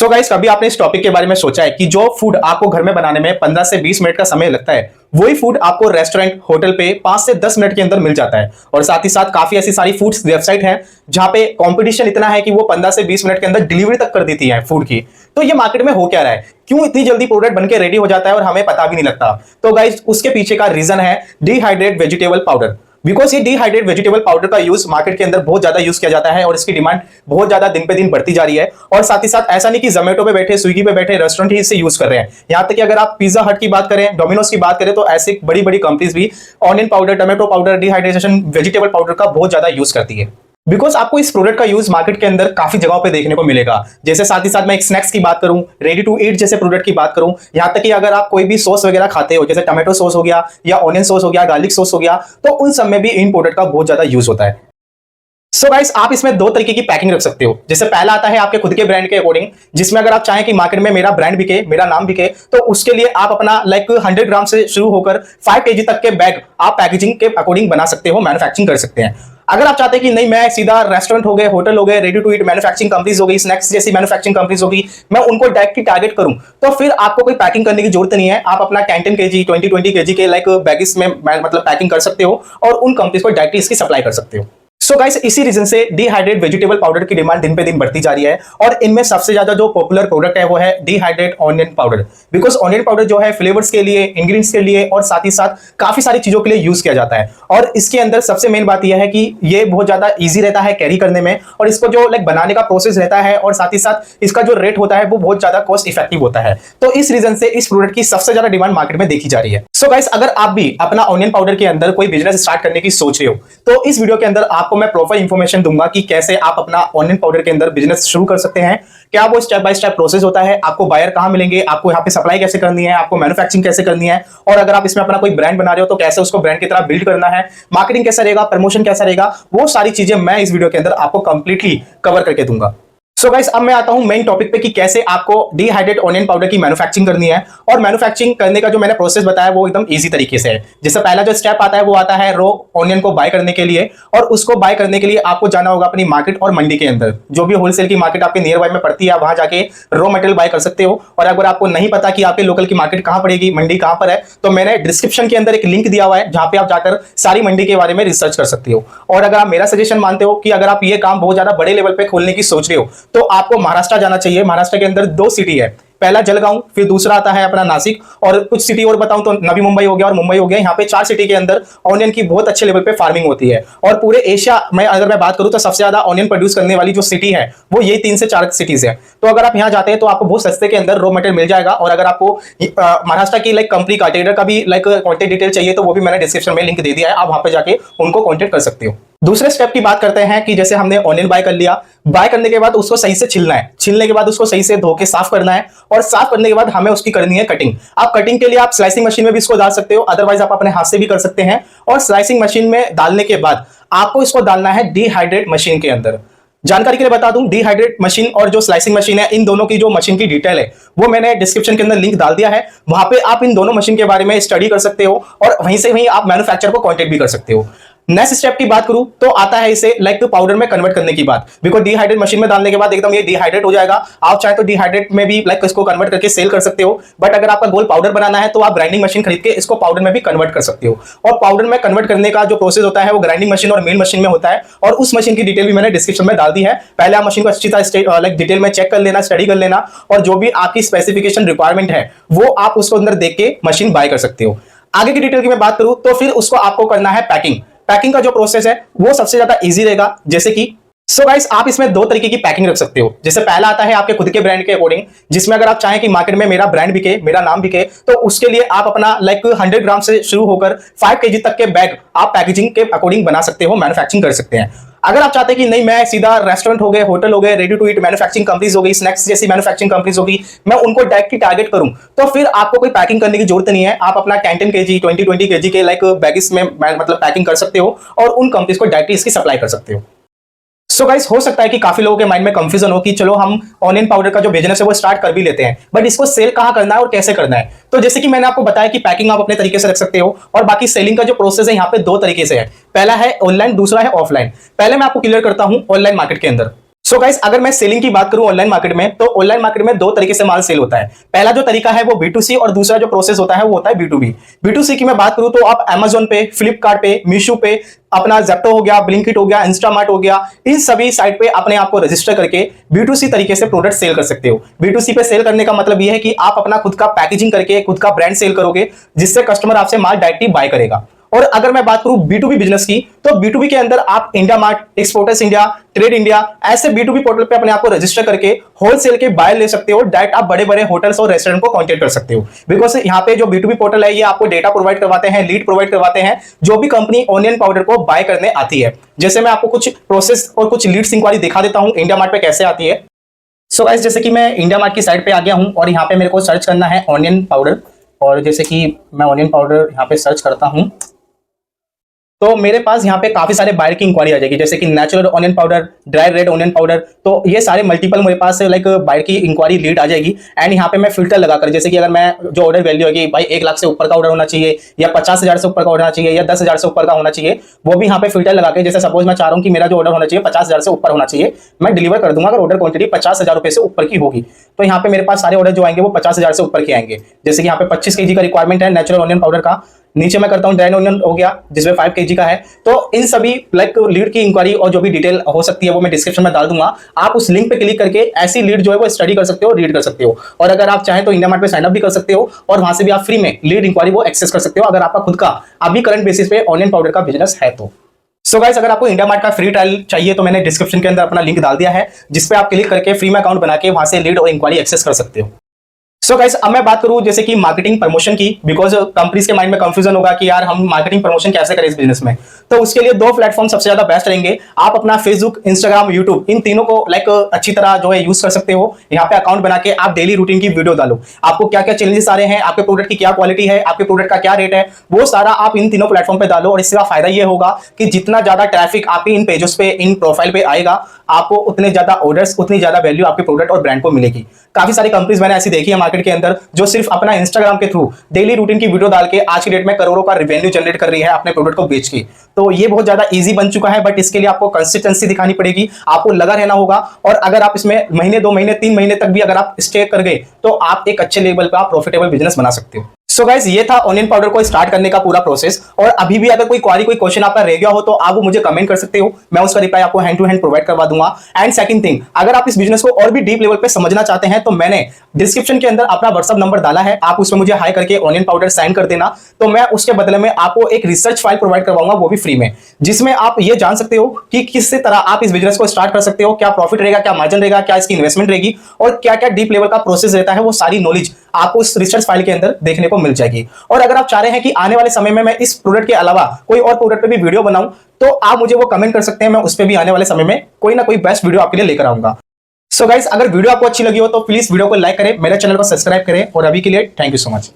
So guys, कभी आपने इस टॉपिक के बारे में सोचा है कि जो फूड आपको घर में बनाने में 15 से 20 मिनट का समय लगता है, वही फूड आपको रेस्टोरेंट होटल पे 5 से 10 मिनट के अंदर मिल जाता है। और साथ ही साथ काफी ऐसी सारी फूड्स वेबसाइट है जहां पे कंपटीशन इतना है कि वो 15 से 20 मिनट के अंदर डिलीवरी तक कर देती है फूड की। तो ये मार्केट में हो क्या रहा है, क्यों इतनी जल्दी प्रोडक्ट बनके रेडी हो जाता है और हमें पता भी नहीं लगता। तो गाइस, उसके पीछे का रीजन है डिहाइड्रेट वेजिटेबल पाउडर। बिकॉज ये डिहाइड्रेट वेजिटेबल पाउडर का यूज मार्केट के अंदर बहुत ज्यादा यूज किया जाता है और इसकी डिमांड बहुत ज्यादा दिन पे दिन बढ़ती जा रही है। और साथ ही साथ ऐसा नहीं कि जोमेटो पे बैठे, स्विगी पे बैठे रेस्टोरेंट ही इसे यूज कर रहे हैं। यहां तक कि अगर आप पिज्जा हट की बात करें, डोमिनोज की बात करें, तो ऐसी बड़ी बड़ी कंपनीज भी onion powder, tomato powder, dehydration vegetable powder का बहुत ज्यादा यूज करती है। बिकॉज आपको इस प्रोडक्ट का यूज मार्केट के अंदर काफी जगहों पे देखने को मिलेगा। जैसे साथ ही साथ मैं एक स्नैक्स की बात करूं, रेडी टू ईट जैसे प्रोडक्ट की बात करूं, यहां तक कि अगर आप कोई भी सॉस वगैरह खाते हो, जैसे टोमेटो सॉस हो गया या ऑनियन सॉस हो गया, गार्लिक सॉस हो गया, तो उन सब में भी इन प्रोडक्ट का बहुत ज्यादा यूज होता है। सो गाइस, आप इसमें दो तरीके की पैकिंग रख सकते हो। जैसे पहला आता है आपके खुद के ब्रांड के अकॉर्डिंग, जिसमें अगर आप चाहें कि मार्केट में मेरा ब्रांड बिके, मेरा नाम बिके, तो उसके लिए आप अपना 100 ग्राम से शुरू होकर 5 केजी तक के बैग आप पैकेजिंग के अकॉर्डिंग बना सकते हो, मैन्युफैक्चरिंग कर सकते हैं। अगर आप चाहते हैं कि नहीं, मैं सीधा रेस्टोरेंट हो गए, होटल हो गए, ready to eat manufacturing companies हो गई, स्नैक्स जैसी मैन्युफैक्चरिंग कंपनीज होगी, मैं उनको डायरेक्टली टारगेट करूं, तो फिर आपको कोई पैकिंग करने की जरूरत नहीं है। आप अपना 10 केजी 20 केजी के बैगेस में मतलब पैकिंग कर सकते हो और उन कंपनीज को डायरेक्टली इसकी सप्लाई कर सकते हो। सो गाइस, इसी रीजन से डिहाइड्रेट वेजिटेबल पाउडर की डिमांड दिन पे दिन बढ़ती जा रही है। और इनमें सबसे ज्यादा जो पॉपुलर प्रोडक्ट है वो है dehydrate onion powder. Because onion powder जो है फ्लेवर्स के लिए, इंग्रेडिएंट्स के लिए और साथ ही साथ काफी सारी चीजों के लिए यूज किया जाता है। और इसके अंदर सबसे मेन बात यह है कि ये बहुत ज्यादा ईजी रहता है कैरी करने में, और इसको जो बनाने का प्रोसेस रहता है और साथ ही साथ इसका जो रेट होता है वो बहुत ज्यादा कॉस्ट इफेक्टिव होता है। तो इस रीजन से इस प्रोडक्ट की सबसे ज्यादा डिमांड मार्केट में देखी जा रही है। सो गाइस, अगर आप भी अपना ऑनियन पाउडर के अंदर कोई बिजनेस स्टार्ट करने की सोच रहे हो, तो इस वीडियो के अंदर आपको मैं प्रॉपर इंफॉर्मेशन दूंगा कि कैसे आप अपना ऑनियन पाउडर के अंदर बिजनेस शुरू कर सकते हैं, क्या वो स्टेप बाय स्टेप प्रोसेस होता है, आपको बायर कहां मिलेंगे, आपको यहां पे सप्लाई कैसे करनी है, आपको मैन्युफैक्चरिंग कैसे करनी है, और अगर आप इसमें अपना कोई ब्रांड बना रहे हो तो कैसे उसको ब्रांड की तरह बिल्ड करना है, मार्केटिंग कैसा रहेगा, प्रमोशन कैसा रहेगा, वो सारी चीजें मैं इस वीडियो के अंदर आपको कंप्लीटली कवर करके दूंगा। सो गाइस, अब मैं आता हूं मेन टॉपिक पे कि कैसे आपको डिहाइड्रेट ऑनियन पाउडर की मैन्युफैक्चरिंग करनी है। और मैन्युफैक्चरिंग करने का जो मैंने प्रोसेस बताया वो एकदम इजी तरीके से है। जैसे पहला जो स्टेप आता है वो आता है रॉ ऑनियन को बाय करने के लिए, और उसको बाय करने के लिए आपको जाना होगा अपनी मार्केट और मंडी के अंदर। जो भी होलसेल की मार्केट आपके नियर बाय में पड़ती है, वहां जाके रॉ मटेरियल बाय कर सकते हो। और अगर आपको नहीं पता कि आपके लोकल की मार्केट कहां पड़ेगी, मंडी कहां पर है, तो मैंने डिस्क्रिप्शन के अंदर एक लिंक दिया हुआ है जहां पे आप जाकर सारी मंडी के बारे में रिसर्च कर सकते हो। और अगर आप मेरा सजेशन मानते हो कि अगर आप ये काम बहुत ज्यादा बड़े लेवल पे खोलने की सोच रहे हो, तो आपको महाराष्ट्र जाना चाहिए। महाराष्ट्र के अंदर 2 सिटी है, पहला जलगांव, फिर दूसरा आता है अपना नासिक, और कुछ सिटी और बताऊं तो नवी मुंबई हो गया और मुंबई हो गया। यहाँ पे 4 सिटी के अंदर ऑनियन की बहुत अच्छे लेवल पे फार्मिंग होती है। और पूरे एशिया में अगर मैं बात करूं तो सबसे ज्यादा ऑनियन प्रोड्यूस करने वाली जो सिटी है वो यही 3 से 4 सिटीज है। तो अगर आप यहाँ जाते हैं तो आपको बहुत सस्ते के अंदर रॉ मटेरियल मिल जाएगा। और अगर आपको महाराष्ट्र की कंपनी का टेडर का भी कॉन्टेक्ट डिटेल चाहिए तो वो भी मैंने डिस्क्रिप्शन में लिंक दे दिया है, आप वहां पे जाके उनको कॉन्टेक्ट कर सकते हो। दूसरे स्टेप की बात करते हैं कि जैसे हमने ऑनियन बाय कर लिया, बाय करने के बाद उसको सही से छिलना है, छिलने के बाद उसको सही से धो के साफ करना है, और साफ करने के बाद हमें उसकी करनी है कटिंग। आप कटिंग के लिए आप स्लाइसिंग मशीन में भी इसको डाल सकते हो, अदरवाइज आप अपने हाथ से भी कर सकते हैं। और स्लाइसिंग मशीन में डालने के बाद आपको इसको डालना है डिहाइड्रेट मशीन के अंदर। जानकारी के लिए बता दूं, डिहाइड्रेट मशीन और जो स्लाइसिंग मशीन है, इन दोनों की जो मशीन की डिटेल है वो मैंने डिस्क्रिप्शन के अंदर लिंक डाल दिया है। वहां पे आप इन दोनों मशीन के बारे में स्टडी कर सकते हो और वहीं से वहीं आप मैन्युफैक्चरर को कांटेक्ट भी कर सकते हो। नेक्स्ट स्टेप की बात करूं तो आता है इसे पाउडर में कन्वर्ट करने की बात। बिकॉज डिहाइड्रेट मशीन में डालने के बाद एकदम ये डिहाइड्रेट हो जाएगा। आप चाहे तो डिहाइड्रेट में भी इसको कन्वर्ट करके सेल कर सकते हो, बट अगर आपका गोल पाउडर बनाना है तो आप ग्राइंडिंग मशीन खरीद के इसको पाउडर में भी कन्वर्ट कर सकते हो। और पाउडर में कन्वर्ट करने का जो प्रोसेस होता है वो ग्राइंडिंग मशीन और मिल मशीन में होता है, और उस मशीन की डिटेल भी मैंने डिस्क्रिप्शन में डाल दी है। पहले आप मशीन को अच्छी तरह डिटेल में चेक कर लेना, स्टडी कर लेना, और जो भी आपकी स्पेसिफिकेशन रिक्वायरमेंट है वो आप उसको अंदर देख के मशीन बाय कर सकते हो। आगे की डिटेल की मैं बात करूं तो फिर उसको आपको करना है पैकिंग। पैकिंग का जो प्रोसेस है वो सबसे ज्यादा इजी रहेगा। जैसे कि सो गाइस, आप इसमें 2 तरीके की पैकिंग रख सकते हो। जैसे पहला आता है आपके खुद के ब्रांड के अकॉर्डिंग, जिसमें अगर आप चाहें कि मार्केट में मेरा ब्रांड बिके, मेरा नाम बिके, तो उसके लिए आप अपना 100 ग्राम से शुरू होकर 5 केजी तक के बैग आप पैकेजिंग के अकॉर्डिंग बना सकते हो, मैन्युफैक्चरिंग कर सकते हैं। अगर आप चाहते हैं कि नहीं, मैं सीधा रेस्टोरेंट हो गए, होटल हो गए, ready to eat manufacturing companies हो गई, स्नैक्स जैसी मैन्युफैक्चरिंग कंपनीज होगी, मैं उनको डायरेक्टली टारगेट करूं, तो फिर आपको कोई पैकिंग करने की जरूरत नहीं है। आप अपना 10 केजी 20 केजी के बैगेस में मतलब पैकिंग कर सकते हो और उन कंपनीज को डायरेक्टली इसकी सप्लाई कर सकते हो। सो गाइस, हो सकता है कि काफी लोगों के माइंड में कंफ्यूजन हो कि चलो हम ऑनियन पाउडर का जो बिजनेस है वो स्टार्ट कर भी लेते हैं, बट इसको सेल कहां करना है और कैसे करना है। तो जैसे कि मैंने आपको बताया कि पैकिंग आप अपने तरीके से रख सकते हो, और बाकी सेलिंग का जो प्रोसेस है यहाँ पे 2 तरीके से है। पहला है ऑनलाइन, दूसरा है ऑफलाइन। पहले मैं आपको क्लियर करता हूं ऑनलाइन मार्केट के अंदर। सो गाइस, अगर मैं सेलिंग की बात करूं ऑनलाइन मार्केट में, तो ऑनलाइन मार्केट में दो तरीके से माल सेल होता है। पहला जो तरीका है वो B2C और दूसरा जो प्रोसेस होता है वो होता है B2B। B2C की मैं बात करूं तो आप Amazon पे, फ्लिपकार्ट पे, मीशो पे, अपना जेप्टो हो गया, ब्लिंकिट हो गया, इंस्टामार्ट हो गया, इन सभी साइट पे अपने आप को रजिस्टर करके B2C तरीके से प्रोडक्ट सेल कर सकते हो। B2C पे सेल करने का मतलब ये है कि आप अपना खुद का पैकेजिंग करके खुद का ब्रांड सेल करोगे, जिससे कस्टमर आपसे माल डायरेक्टली बाय करेगा। और अगर मैं बात करूं B2B बिजनेस की, तो B2B के अंदर आप India mart, exporters India, trade India, ऐसे B2B पोर्टल पे अपने आप को रजिस्टर करके होलसेल के बाय ले सकते हो। डायरेक्ट आप बड़े बड़े होटल्स और रेस्टोरेंट को कांटेक्ट कर सकते हो, बिकॉज यहाँ पे जो B2B पोर्टल है ये आपको डेटा प्रोवाइड करवाते हैं, लीड प्रोवाइड करवाते हैं, जो भी कंपनी ऑनियन पाउडर को बाय करने आती है। जैसे मैं आपको कुछ प्रोसेस और कुछ लीड्स इंक्वायरी दिखा देता हूं इंडिया मार्ट पे कैसे आती है। सो गाइस, जैसे कि मैं इंडिया मार्ट की साइट पे आ गया हूं और यहाँ पे मेरे को सर्च करना है ऑनियन पाउडर, और जैसे कि मैं ऑनियन पाउडर यहाँ पे सर्च करता हूं तो मेरे पास यहाँ पे काफी सारे बायर की इंक्वायरी आ जाएगी, जैसे कि natural onion powder, dry red onion powder. तो ये सारे मल्टीपल मेरे पास लाइक बायर की इंक्वायरी लीड आ जाएगी। एंड यहाँ पे मैं फिल्टर लगाकर, जैसे कि अगर मैं जो ऑर्डर वैल्यू है कि भाई 1 लाख से ऊपर का ऑर्डर होना चाहिए, या 50,000 से ऊपर का होना चाहिए, या 10,000 से ऊपर का होना चाहिए, वो भी यहाँ पे फिल्टर लगा के, जैसे सपोज मैं चाह रहा हूँ कि मेरा जो ऑर्डर होना चाहिए 50,000 से ऊपर होना चाहिए, मैं डिलीवर कर दूंगा अगर ऑर्डर क्वांटिटी 50,000 रुपए से ऊपर की होगी। तो यहाँ पे मेरे पास सारे ऑर्डर जो आएंगे वो 50,000 से ऊपर के आएंगे। जैसे कि यहाँ पे 25 kg का रिक्वायरमेंट है नेचुरल ऑनियन पाउडर का, नीचे मैं करता हूं ड्राई ऑनियन हो गया जिसमें 5 kg का है। तो इन सभी लाइक लीड की इंक्वायरी और जो भी डिटेल हो सकती है वो मैं डिस्क्रिप्शन में डाल दूंगा। आप उस लिंक पे क्लिक करके ऐसी लीड जो है वो स्टडी कर सकते हो, रीड कर सकते हो। और अगर आप चाहें तो इंडिया मार्ट पे साइन अप भी कर सकते हो और वहां से भी आप फ्री में लीड इंक्वायरी वो एक्सेस कर सकते हो, अगर आपका खुद का अभी करंट बेसिस पे ऑनियन पाउडर का बिजनेस है तो। सो गाइस, अगर आपको इंडिया मार्ट का फ्री ट्रायल चाहिए तो मैंने डिस्क्रिप्शन के अंदर अपना लिंक डाल दिया है, जिसपे आप क्लिक करके फ्री में अकाउंट बना के वहां से लीड और इंक्वायरी एक्सेस कर सकते हो। सो गाइस, अब मैं बात करूं जैसे कि मार्केटिंग प्रमोशन की, बिकॉज कंपनीज के माइंड में कंफ्यूजन होगा कि यार हम मार्केटिंग प्रमोशन कैसे करें इस बिजनेस में। तो उसके लिए दो प्लेटफॉर्म सबसे ज्यादा बेस्ट रहेंगे। आप अपना फेसबुक, इंस्टाग्राम, यूट्यूब, इन तीनों को लाइक अच्छी तरह जो है यूज कर सकते हो। यहाँ पे अकाउंट बना के आप डेली रूटीन की वीडियो डालो, आपको क्या क्या चैलेंजेस आ रहे हैं, आपके प्रोडक्ट की क्या क्वालिटी है, आपके प्रोडक्ट का क्या रेट है, वो सारा आप इन तीनों प्लेटफॉर्म पे डालो। और इसका फायदा ये होगा कि जितना ज्यादा ट्रैफिक आपके इन पेजेस पे, इन प्रोफाइल पे आएगा, आपको उतने ज्यादा ऑर्डर्स, उतनी ज्यादा वैल्यू आपके प्रोडक्ट और ब्रांड को मिलेगी। काफी सारी कंपनीज मैंने ऐसी देखी है मार्केट के अंदर जो सिर्फ अपना इंस्टाग्राम के थ्रू डेली रूटीन की वीडियो डाल के आज की डेट में करोड़ों का रेवेन्यू जनरेट कर रही है अपने प्रोडक्ट को बेच के। तो ये बहुत ज्यादा इजी बन चुका है, बट इसके लिए आपको कंसिस्टेंसी दिखानी पड़ेगी, आपको लगा रहना होगा। और अगर आप इसमें महीने, 2 महीने, 3 महीने तक भी अगर आप स्टे कर गए तो आप एक अच्छे लेवल पर आप प्रॉफिटेबल बिजनेस बना सकते हो। सो गाइस, ये था ऑनियन पाउडर को स्टार्ट करने का पूरा प्रोसेस। और अभी भी अगर कोई क्वारी, कोई क्वेश्चन आपका रह गया हो तो आप वो मुझे कमेंट कर सकते हो, मैं उसका रिप्लाई आपको हैंड टू हैंड प्रोवाइड करवा दूंगा। एंड सेकंड थिंग, अगर आप इस बिजनेस को और भी डीप लेवल पे समझना चाहते हैं तो मैंने डिस्क्रिप्शन के अंदर अपना व्हाट्सअप नंबर डाला है, आप उसमें मुझे हाई करके ऑनियन पाउडर साइन कर देना, तो मैं उसके बदले में आपको एक रिसर्च फाइल प्रोवाइड करवाऊंगा, वो भी फ्री में, जिसमें आप ये जान सकते हो कि किस तरह आप इस बिजनेस को स्टार्ट कर सकते हो, क्या प्रॉफिट रहेगा, क्या मार्जिन रहेगा, क्या इसकी इन्वेस्टमेंट रहेगी, और क्या क्या डीप लेवल का प्रोसेस रहता है, वो सारी नॉलेज आपको इस रिसर्च फाइल के अंदर देखने को मिल जाएगी। और अगर आप चाह रहे हैं कि आने वाले समय में मैं इस प्रोडक्ट के अलावा कोई और प्रोडक्ट पे भी वीडियो बनाऊं, तो आप मुझे वो कमेंट कर सकते हैं, मैं उस पे भी आने वाले समय में कोई ना कोई बेस्ट वीडियो आपके लिए लेकर आऊंगा। सो गाइस, अगर वीडियो आपको अच्छी लगी हो तो प्लीज वीडियो को लाइक करें, मेरे चैनल को सब्सक्राइब करें, और अभी के लिए थैंक यू सो मच।